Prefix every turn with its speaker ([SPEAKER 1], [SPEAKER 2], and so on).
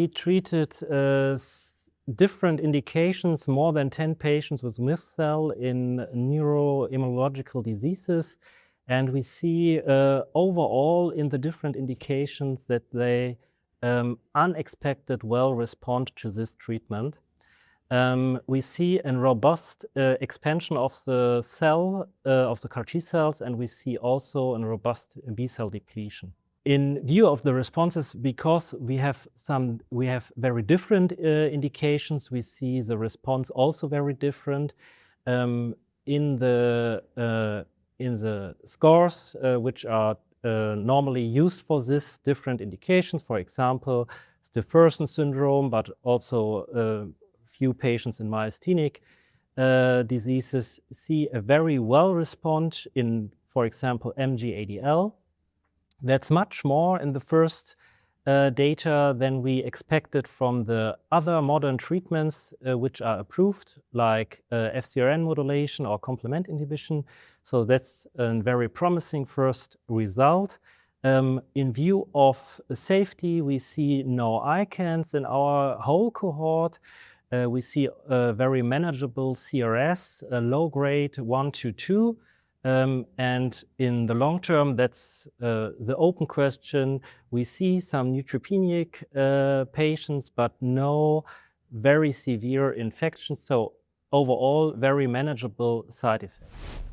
[SPEAKER 1] we treated different indications, more than 10 patients with miv-cel in neuroimmunological diseases. And we see overall in the different indications that they unexpected well respond to this treatment. We see a robust expansion of the cell, of the CAR-T cells, and we see also a robust B-cell depletion. In view of the responses, because we have very different indications, we see the response also very different. In the scores which are normally used for this different indications, for example, Stephenson syndrome, but also few patients in myasthenic diseases see a very well response in, for example, MG-ADL. That's much more in the first data than we expected from the other modern treatments which are approved, like FcRn modulation or complement inhibition. So that's a very promising first result. In view of safety, we see no ICANS in our whole cohort. We see a very manageable CRS, a low grade 1 to 2. And in the long term, that's the open question. We see some neutropenic patients, but no very severe infections. So overall, very manageable side effects.